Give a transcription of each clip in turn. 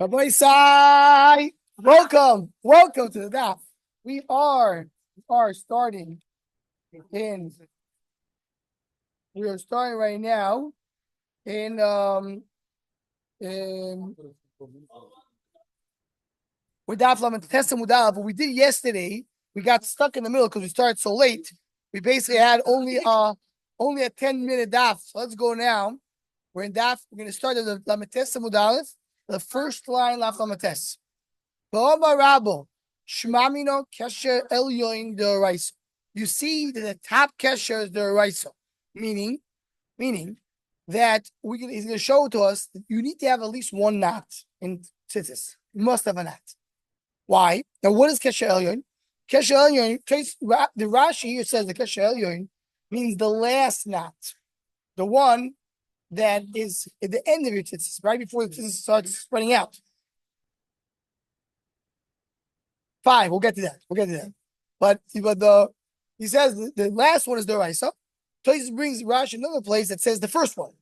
Rabbi Sai, welcome to the daf. We are starting in. We are starting right now in with daf Lamentates Mudal. But we did yesterday. We got stuck in the middle because we started so late. We basically had only a 10-minute daf. So let's go now. We're in daf. We're going to start at the Lamentates Mudal, the first line laf Lamentates. You see that the top kesher is the raisa, meaning that he's going to show it to us that you need to have at least one knot in tzitzis. You must have a knot. Why? Now, what is kesher elyon? Kesher elyon, the Rashi here says the kesher elyon means the last knot, the one that is at the end of your tzitzis, right before the tzitzis starts spreading out. 5. We'll get to that. But he says the last one is the Raisa. Tosis brings Rashi another place that says the first one.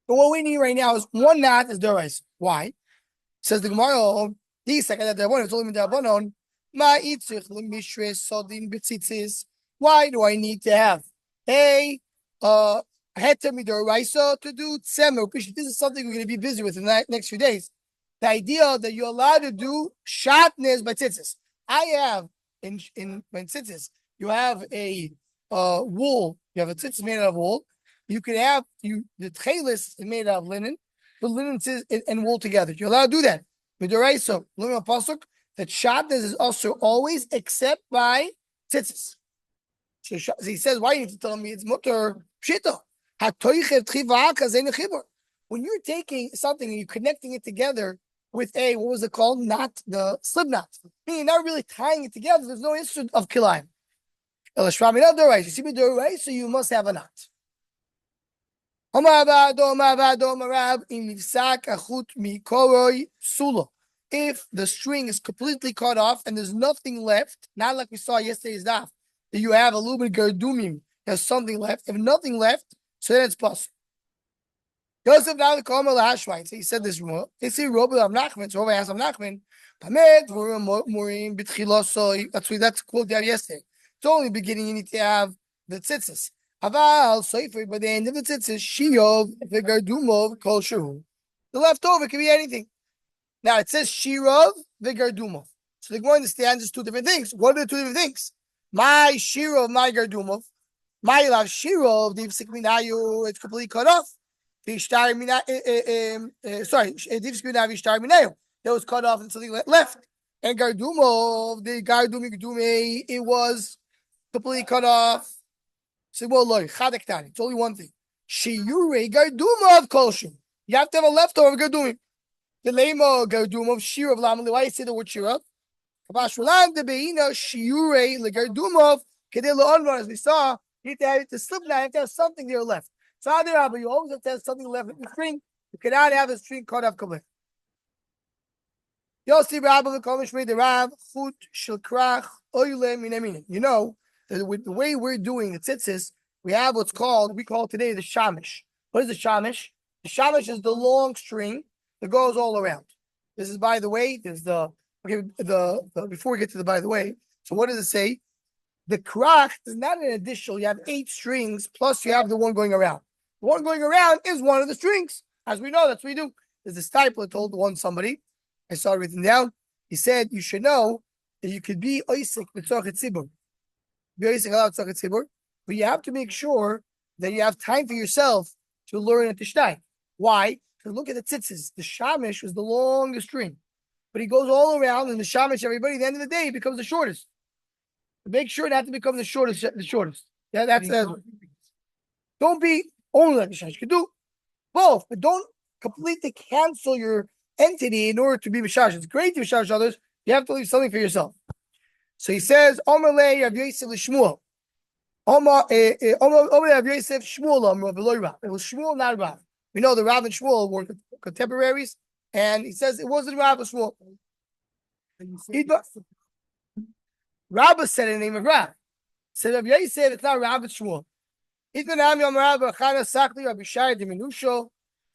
But what we need right now is one knot is the Raisa. Why? Says the Gemara, why do I need to have a heter midoraisa to do tzemer? This is something we're going to be busy with in the next few days. The idea that you're allowed to do shatnez by tzitzis. I have in tzitzis, you have a wool. You have a tzitzis made out of wool. You can have the tchelis is made out of linen, the linen and wool together. You're allowed to do that. Midoraisa, linen pasuk, that shatnez is also always except by tzitzis. So he says, why you need to tell me it's mutter pshita? When you're taking something and you're connecting it together with what was it called? Not the slip knot. Meaning you're not really tying it together. There's no issue of kilayim. You see me do so you must have a knot. If the string is completely cut off and there's nothing left, not like we saw yesterday's daf, that you have a little bit of gardumim, there's something left. If nothing left, so then it's possible. Yosef now the Komer Lahashmite. So he said this more. They say Robert of Nachman. So Robert asked of Nachman. That's quote there yesterday. It's only beginning you need to have the tzitzis. Aval Soifer, but the end of the tzitzis, Shiyov, Vigardumov, Kol Shu. The leftover can be anything. Now it says Shirov, Vigardumov. So they go understand there's two different things. What are the two different things? My Shirov, my Gardumov. My Lav Shirov, the Sikminayu, it's completely cut off. That was cut off and something left. And Gardumov, the Gardume, it was completely cut off. So it's only one thing. Shiyure Gardumov Kolshu. You have to have a leftover Gardumim. The lema Gardumov Shirav Lamali. Why you say the word Shirav? Kabashrulam the Beina Shiyure Legardumov Kedela Onvar, as we saw, you need to have it to slip now, you have to have something there left. So you always have to have something left in the string. You cannot have the string cut off completely. Yossi Rabbi V'Komishmei the Rav Chut Shilkrach Oyle Minamina. You know that with the way we're doing the tzitzis, we have we call today the shamish. What is the shamish? The shamish is the long string that goes all around. This is, by the way, before we get to the by the way. So what does it say? The krach is not an additional. You have 8 strings plus you have the one going around. The one going around is one of the strings. As we know, that's what we do. There's a stipler told somebody. I saw it written down. He said, you should know that you could be oisik b'tzorchet tzibur. Be oisik allowed tzorchet tzibur. But you have to make sure that you have time for yourself to learn at the shtay. Why? Because look at the tzitzis. The shamish was the longest string. But he goes all around, and the shamish, everybody, at the end of the day, becomes the shortest. Make sure not to become the shortest. Yeah, that's don't be only like the shamish. You can do both, but don't completely cancel your entity in order to be mishash. It's great to mishash others. You have to leave something for yourself. So he says, Omer le Rav Yosef l'Shmuel. Omer Rav Yosef Shmuel Omer v'lo Rav. It was Shmuel, not Rav. We know the Rav and Shmuel were contemporaries, and he says it wasn't Rav or Shmuel. Rabbah said in the name of Rav. Said Rav Yosef, it's not Rav, it's Shmuel.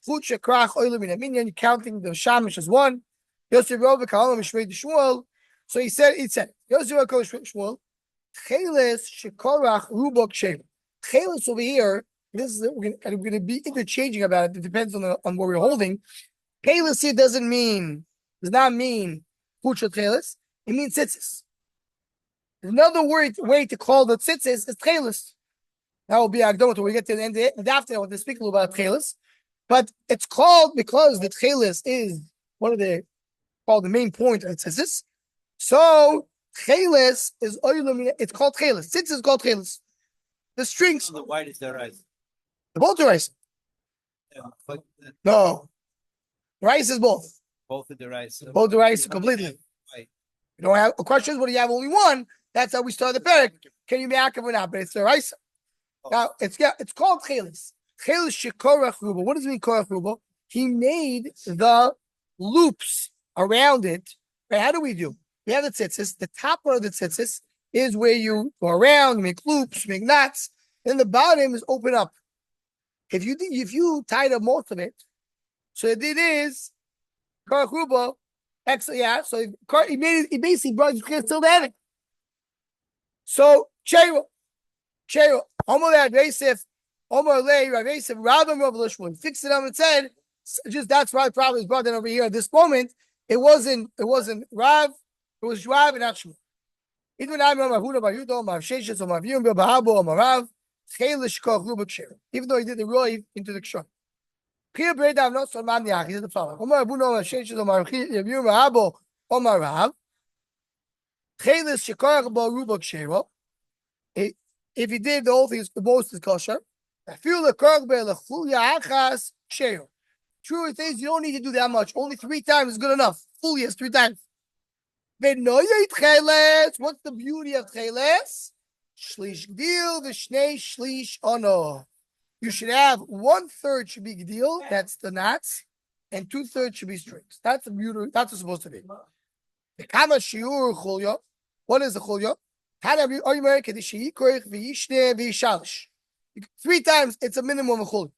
Fucha krach oilim in a minyan. Counting the shamish as one. Yosef Rov v'kalam mishvei Shmuel. So he said, Yosef Rov Shmuel. Cheles shekorach rubok shem. Cheles over here. This is we're going to be interchanging about it. It depends on what we're holding. Cheles here does not mean fucha cheles. It means tzitzis. Another way to call the tzitzis is cheles. That will be Agdom until we get to the end of it. And after I want to speak a little about tchelis. But it's called because the tchelis is called the main point of tzitzis. So tchelis is it's called tchelis. Tzitzis is called tchelis. The strings. So the white is the rice. The both are rice. No. Rice is both. Both of the rice. Both the rice completely. White. You don't have questions, what do you have? Only one. That's how we start the parak. Can you be active or not? But it's the rice. Now it's called chelis. Chelis shekorach ruba. What does it mean korach ruba? He made the loops around it. Right? How do? We have the tzitzis. The top part of the tzitzis is where you go around, make loops, make knots. And the bottom is open up. If you tied up most of it, so it is korach ruba. Excellent, yeah. So he made it. He basically brought it still to it. So Cheiro. Omar Rav Yosef, Omar Lei Rav Yosef, Rabban Rav Lishman. Fixed it on its head. Just that's why probably brought that over here at this moment. It wasn't Rav. It was Rav and not Shmuel. Even though he did the roiv into the kshon. He did the following. Omar Abu Omar Rav. If he did the whole thing, the most is kosher. Truth is, you don't need to do that much. Only 3 times is good enough. Fully is 3 times. What's the beauty of tcheles? Shlish gdil v'shnei shlish ono. You should have 1/3 should be gdil, that's the knots, and 2/3 should be strings. That's the beauty. That's what's supposed to be. The kama shiur chulyo. What is the chulyo? 3 times it's a minimum of chulyo.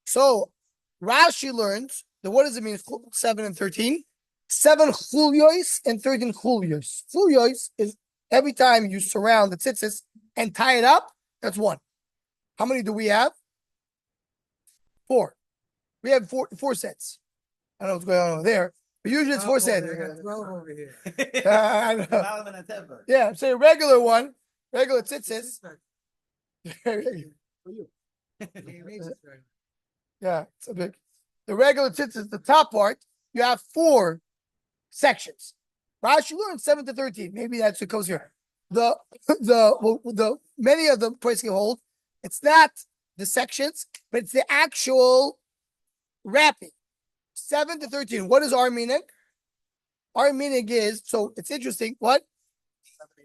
So Rashi learns that what does it mean? 7 and 13. 7 chulyois and 13 chulyois. Chulyois is every time you surround the tzitzis and tie it up. That's 1. How many do we have? 4. We have 4 sets. I don't know what's going on over there, but usually it's 4 sets. Over here. I know. Yeah, I'm saying regular one, regular tzitzis. Yeah, it's a big. The regular tzitzis, the top part, you have 4 sections. Rashi learned 7 to 13. Maybe that's what comes here. The many of the places you hold, it's not the sections, but it's the actual wrapping. 7 to 13. What is our meaning? Our meaning is, so it's interesting. What?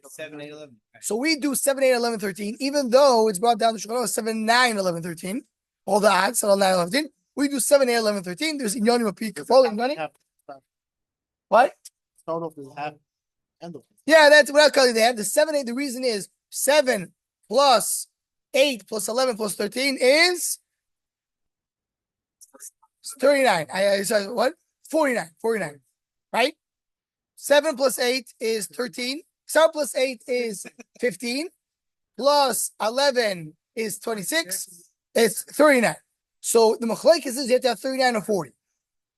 7, 8, 11. So we do 7, 8, 11, 13, even though it's brought down to Shulchan 7, 9, 11, 13. All the odds, 7, 9, 11, 13. We do 7, 8, 11, 13. There's Inyonim of Peak. What? Start off with half, end of it. Yeah, that's what I was calling that. The 7, 8, the reason is 7 plus 8 plus 11 plus 13 is 39. I said what? 49. 49. Right? 7 plus 8 is 13. 7 plus 8 is 15. Plus 11 is 26. It's 39. So the machlekes is you have to have 39 or 40.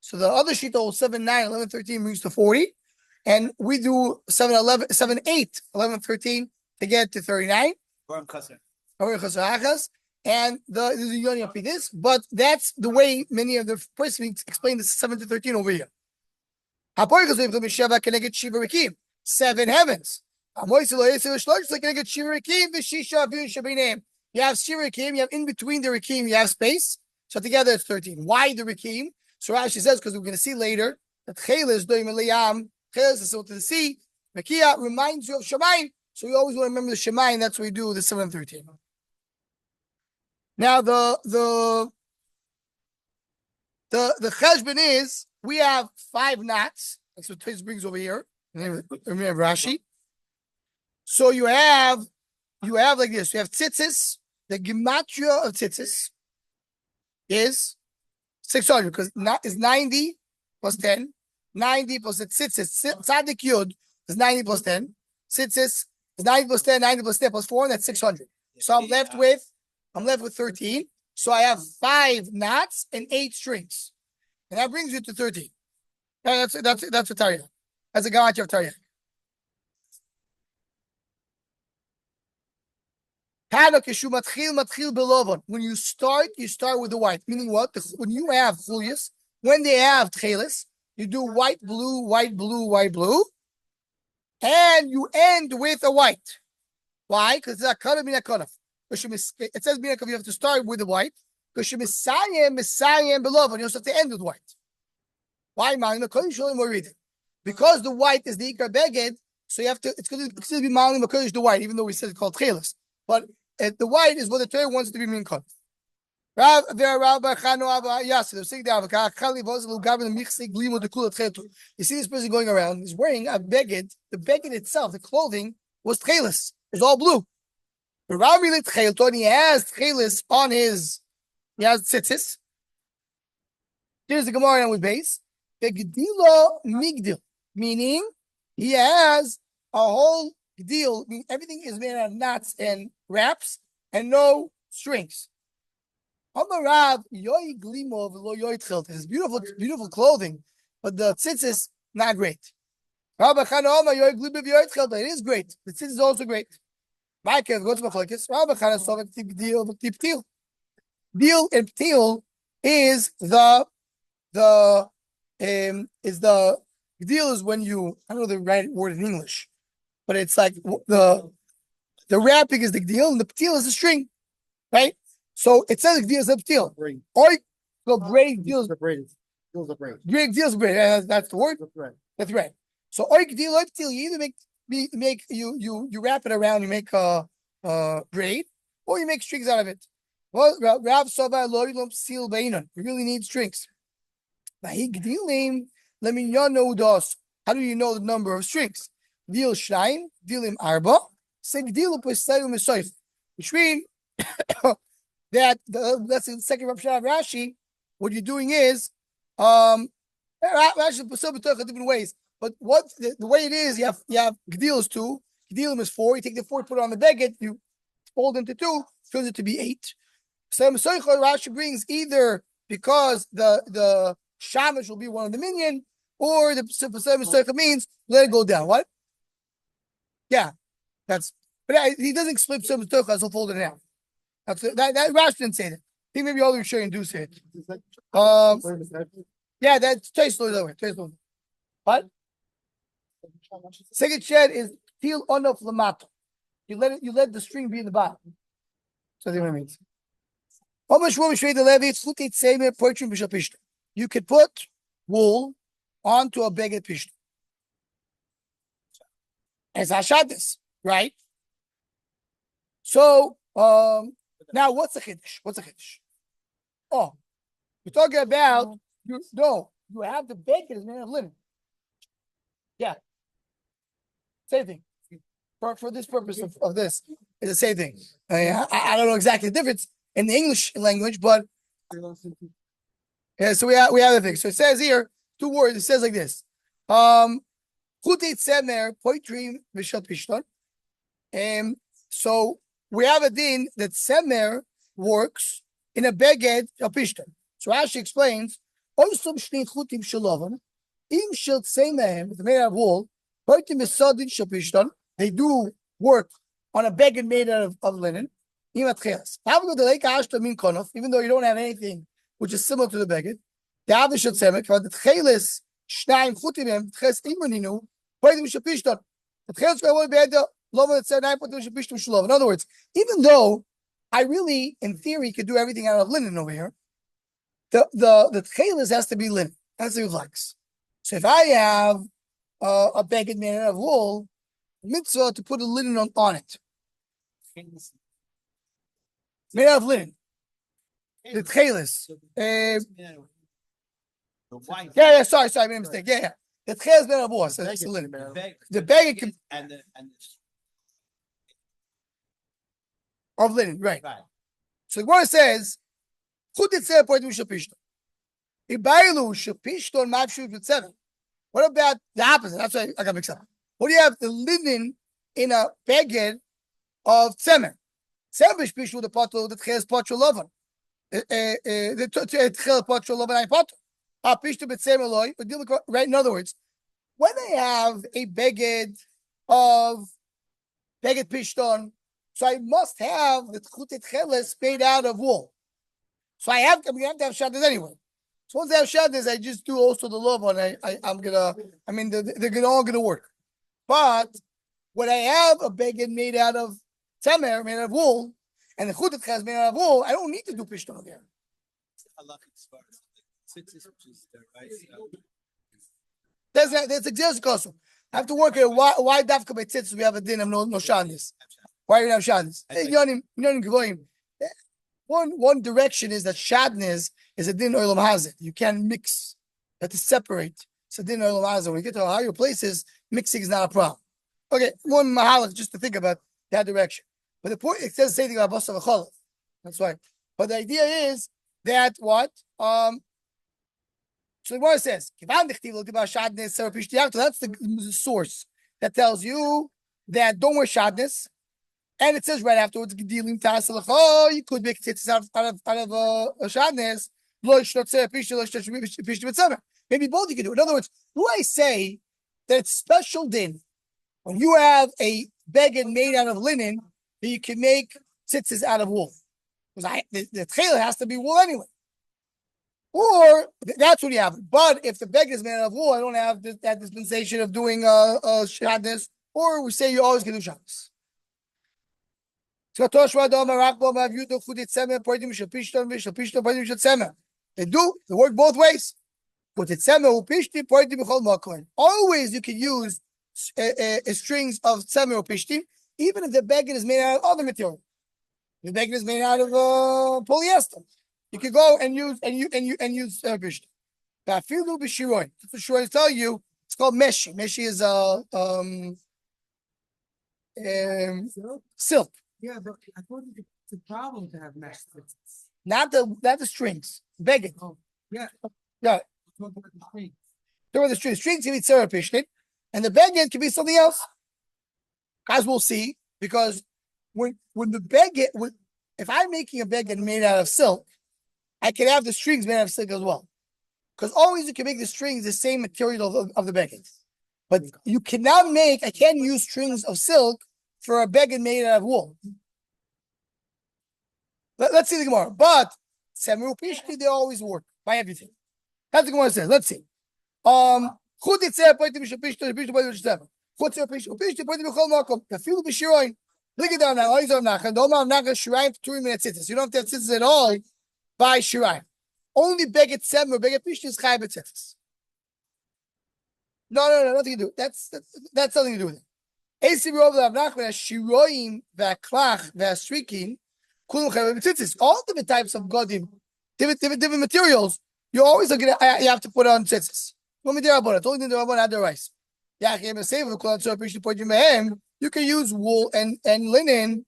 So the other sheet holds 7, 9, 11, 13 moves to 40. And we do 7, 11, 7, 8, 11, 13 to get to 39. And there's a yoni up this, but that's the way many of the persons explain this 7 to 13 over here. 7 heavens. You have Shira Rikim, you have in between the Rikim, you have space. So together it's 13. Why the Rikim? So Rashi says, because we're going to see later that Cheles doim eliyam, Cheles is to the sea. Mekia reminds you of Shemayim. So you always want to remember the Shemayim. That's what we do with the 7 and 13. Now the cheshbon is we have 5 knots. That's what Tiz brings over here. Remember Rashi. So you have you have like this. You have tzitzis. The gematria of tzitzis is 600 because is 90 plus 10. 90 plus the tzitzis. Tzadik yud is 90 plus 10. Tzitzis is 90 plus 10. 90 plus 10 plus 4. And that's 600. So I'm left with 13. So I have 5 knots and 8 strings, and that brings you to 13. That's a Taryag. That's a gematria of Taryag. When you start with the white. Meaning what? When you have chulias, when they have tchelis, you do white, blue, white, blue, white, blue, and you end with a white. Why? Because it's a kanav min kanav. It says min kanav. You have to start with the white. Because you misayim beloved. You also have to end with white. Why? Because the white is the ikar beged, so you have to. It's going to be ma'alim makodesh the white, even though we said it's called tchelis. But the white is what the Torah wants it to be min kanav. You see this person going around, he's wearing a beged. The beged itself, the clothing, was tchelis. It's all blue. He has tchelis on his, he has tzitzis. Here's the Gemara with base. Meaning he has a whole deal. Everything is made out of knots and wraps and no strings. It's beautiful clothing, but the tzitzis not great. It is great. The tzitzis is also great. Deal and ptil is the deal is when you, I don't know the right word in English, but it's like the wrapping is the deal and the ptil is the string, right? So it says the deal is the ptil. So braid deals the braid. Deals the braid. Braid deals braid. That's the word. That's right. That's right. So oik deal, you either make you wrap it around, you make a braid, or you make strings out of it. Well, Rav Sova lo yilom seal beinon. You really need strings. How do you know the number of strings? Deal shnaim, dealim arba, seg deal pesayim mesoif. Which means that that's the second Rav Shah of Rashi. What you're doing is, Rashi put different ways. But what the way it is, you have gdilos 2, gdilim is 4. You take the 4, put it on the beged, you fold into 2, turns it to be 8. So Rashi brings either because the shamash will be one of the minion, or the Pesach means let it go down. What? Yeah, but he doesn't explain Pesach as he'll fold it out. That Rashi didn't say that. I think maybe all the Rishonim do say it. Yeah, that's tasteless that way. What? Second shed is til onof lamato. You let the string be in the bottom. So that's what it means. You could put wool onto a beged pishta. As Hashadis, right? So now what's a chiddush? Oh, we're talking about you have the beged is made of linen. Yeah. Same thing. For this purpose of this, it's the same thing. I don't know exactly the difference in the English language, but yeah, so we have the thing. So it says here, 2 words, it says like this. So we have a din that semer works in a beged a pishton. So Rashi explains, if made out of wool, they do work on a beged made out of linen. Even though you don't have anything which is similar to the beged, in other words, even though I really, in theory, could do everything out of linen over here, the tchelis has to be linen. That's the flex. So if I have a beged made out of wool, mitzvah to put a linen on it. Made out of linen. The tchelis. Sorry, I made a mistake. Yeah. The tchelis made out of wool. So it's linen. The beged can. of linen, right? Right. So the Gemara says, "Chutitzer poitim shapishton." Ibailu shapishton mavshu v'tzeven. What about the opposite? That's why I got mixed up. What do you have? The linen in a beged of tzemer. Tzemer shpishu the potel that has potel lovan. The tchel potel lovan I potel. Pishtu b'tzemer loy. Right. In other words, when I have a beged of beged pishton, so I must have the tchutet cheles made out of wool. So I'm going to have shaddas anyway. So once I have shaddas, I just do also the love on. They're all gonna work. But when I have a beged made out of temer, made out of wool, and the chutet cheles made out of wool, I don't need to do pishton there. That's exactly also. I have to work here. Why dafka by tzitzis we have a din of no shaddas? Why do we have shadnas? One direction is that shadnas is a din olam hazard. You can't mix. You have to separate. It's a din olam hazard. When you get to higher places, mixing is not a problem. Okay, one mahalach just to think about that direction. But the point, it says the same thing about basar v'cholov. That's right. But the idea is that what? So the Gemara says, that's the source that tells you that don't wear shadnas. And it says right afterwards, oh, you could make tzitzis out of shadnes. Maybe both you can do. In other words, do I say that it's special din when you have a beged made out of linen that you can make tzitzis out of wool? Because the tchela has to be wool anyway. Or that's what you have. But if the beged is made out of wool, I don't have that dispensation of doing shadnes. Or we say you always can do shadnes. They do. They work both ways. Always you can use strings of tzemer or pishtim, even if the beged is made out of other material. The beged is made out of polyester. You can go and use pishtim. That's what shiroin tell you. It's called meshi. Meshi is silk. Yeah, but I thought it's a problem to have mesh tzitzis. Not the strings. Beged. Oh, yeah. Yeah. Talk about the strings. There were the strings. Strings can be tzera pishtin, and the beged can be something else. As we'll see, because when the beged, if I'm making a beged made out of silk, I can have the strings made out of silk as well. Because always you can make the strings the same material of the beged. But you cannot I can't use strings of silk for a beged made out of wool. Let's see the Gemara. But Semeru Pishti, they always work by everything. That's what the Gemara says. Let's see. Look at that now. You don't have to have tzitzis at all by shirayim. Only beged semer, beged pishti is chai b'tzitzis. No, nothing to do. That's nothing to do with it. All the different types of godim, different materials, you always you have to put on tzitzis. You can use wool and linen.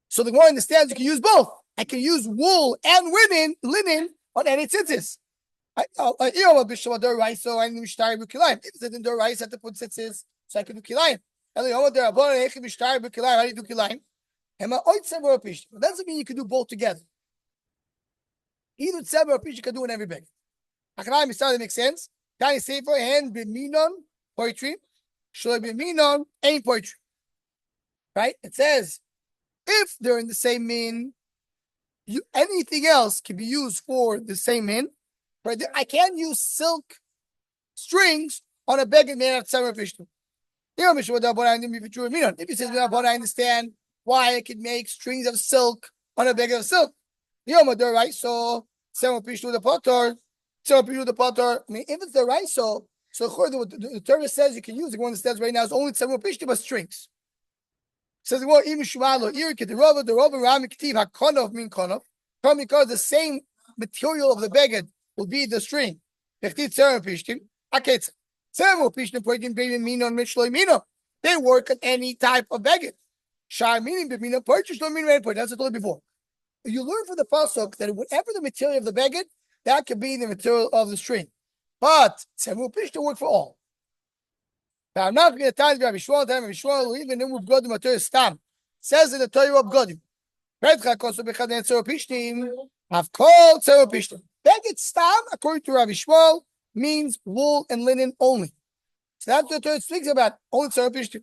So the Gemara understands you can use both. I can use wool and linen on any tzitzis. If it's in the rice, I have to put tzitzis so I can do kilayim. How do you do kilayim? That doesn't mean you can do both together. Either tzemer or pish you can do in every bag. It makes sense. Can you say for hand b'minon poetry? Should be minon ain't poetry. Right? It says if they're in the same min, anything else can be used for the same min. Right? I can't use silk strings on a beged made out of tzemer pishtim. If he says, I understand why I could make strings of silk on a beged of silk. Right? So, the potter. I mean, if it's the right, so the Torah says you can use it. One understands right now is only tzemer pishtim but strings. Says well, even Shuvalo, the Rava Ram Ktiv Hakonov mean Konov. Probably because the same material of the beged will be the string. Tzemer pishtim. They work on any type of beged. Shai meaning b'mina purchase, don't mean purchase. That's what I told you before. You learn from the pasuk that whatever the material of the beged, that could be the material of the string. But tzemu pishta work for all. Now I'm not going to tell you Rabbi Shmuel, even in Ubgodim material stam says in the Torah of Godim. Redcha kosu b'chaden tzemu pishtim have called tzemu pishtim. Beged stam according to Rabbi Shmuel means wool and linen only. So that's what the Torah speaks about. Only tzemu pishtim.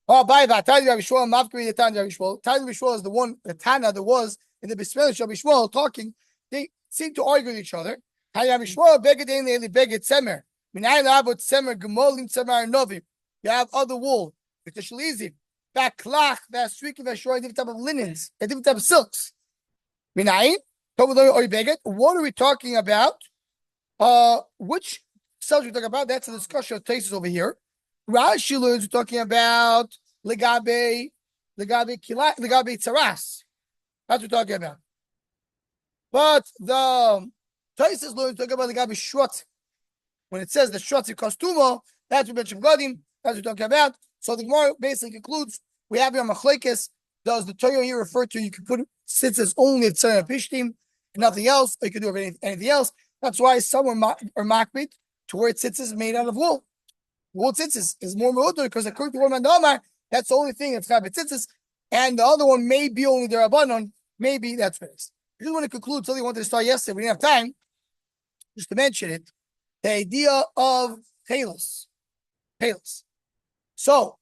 Oh, by that, Tanya Rabbi Shmuel, Mavkiri the Tanya Rabbi Shmuel. Tanya Rabbi Shmuel is the one, the Tana that was in the Bismillah Rabbi Shmuel talking. They seem to argue with each other. Tanya Rabbi Shmuel, Beged Ein Beged Semer. Minay Labot Semer Gemolim Semer Novim. You have other wool, with the Shlizim, that klach, that streaky, that short, different type of linens, a different type of silks. Minay, what are we talking about? Which subject we're talking about? That's a discussion of places over here. Rashi learns we're talking about legabe tzaras. That's what we're talking about. But the Taisus learns talking about legabe shvat. When it says the shvat in costumo, that's what mentioned Godim. That's what we're talking about. So the Gemara basically concludes we have here machlekes. Does the Torah here refer to you can put tzitzis only at tzara pishtim and nothing else, or you can do anything else? That's why some are makbid to wear tzitzis made out of wool. Wool tzitzis is more mutter because according to one man, that's the only thing that's got tzitzis, and the other one may be only the rabbanon. Maybe that's what it is. I just want to conclude. Something I wanted to start yesterday. We didn't have time just to mention it. The idea of chelis. So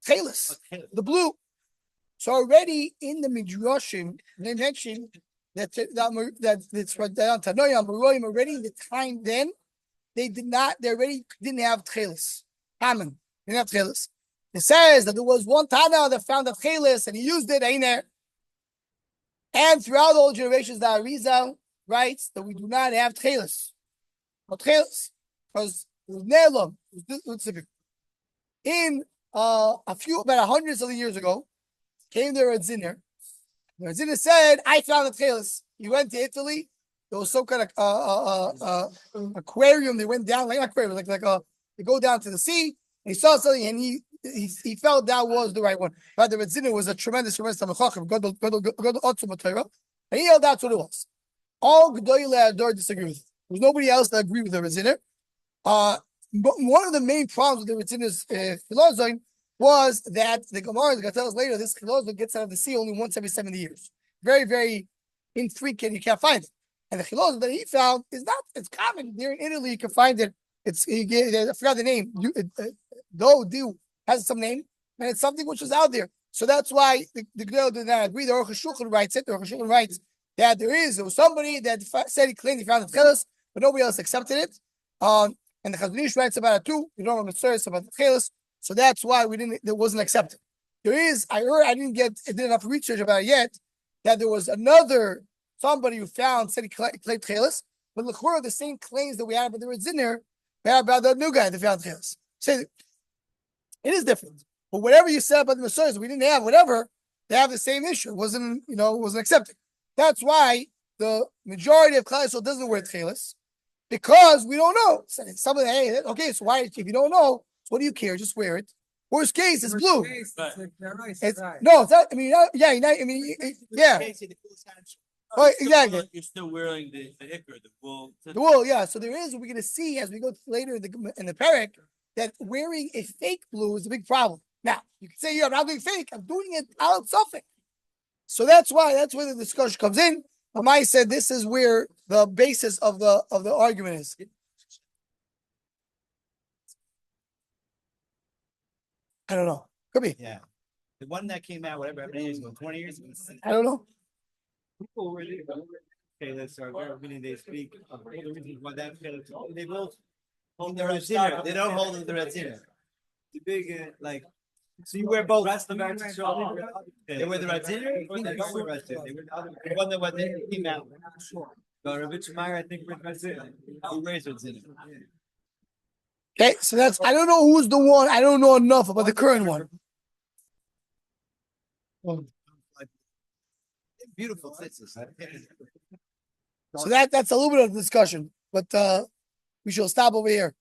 chelis, the blue. So already in the midrashim, they mentioned that it's Tanoim already in the time then. They already didn't have tchelis. Hartman didn't have tchelis. It says that there was one Tana that found a tchelis and he used it, einer. And throughout all generations, the Arizal writes that we do not have tchelis. Not tchelis. Because it was Nelom. In about hundreds of years ago, came there a Zinner. The Zinner said, I found a tchelis. He went to Italy. There was some kind of aquarium. They went down like an aquarium, they go down to the sea. And he saw something, and he felt that was the right one. But the Redziner was a tremendous Tamachachim. And he held that's what it was. All G'doyle Ador disagree with it. There was nobody else that agreed with the Redziner. But one of the main problems with the Redziner's philosophy was that the Gemara is going to tell us later this philosophy gets out of the sea only once every 70 years. Very, very infrequent. You can't find it. And the chilos that he found is not, it's common. There in Italy, you can find it. I forgot the name. Do has some name, and it's something which is out there. So that's why the girl did not agree. The Aruch HaShulchan writes it. The Aruch HaShulchan writes that there was somebody that said he claimed he found the chelis, but nobody else accepted it. And the Chazon Ish writes about it too. You don't know the about the chelis. So that's why it wasn't accepted. There is, I did enough research about it yet, that there was another somebody who said he claimed chelis, but l'chora the same claims that we had about the Redzinner, we had about the new guy that found chelis. So it is different. But whatever you said about the Messiahs, we didn't have whatever, they have the same issue. It wasn't accepted. That's why the majority of Klal Yisrael doesn't wear chelis, because we don't know. Somebody, hey, okay, so why if you don't know, so what do you care? Just wear it. Worst case, it's blue. No, it's not. I mean, yeah. Oh, exactly. You're still wearing the hikr, the wool. The wool, yeah. So there is. We're going to see as we go later in the parak that wearing a fake blue is a big problem. Now you can say, "Yeah, I'm not doing fake. I'm doing it out of something." So that's where the discussion comes in. Amai said this is where the basis of the argument is. I don't know. Could be. Yeah. The one that came out, whatever, how many years ago? 20 years ago? I don't know. Okay, let's start. They speak of all the reasons why that they both hold the Radziner. They don't hold the Radziner. The big, so you wear both. They wear the Radziner or they don't wear Radziner. They wear the other. The one that came out. But Ravitch Meyer, I think, wears Radziner. He wears Radziner. Okay, so that's, I don't know who's the one. I don't know enough about the current one. Beautiful tzitzis. So that's a little bit of discussion, but we shall stop over here.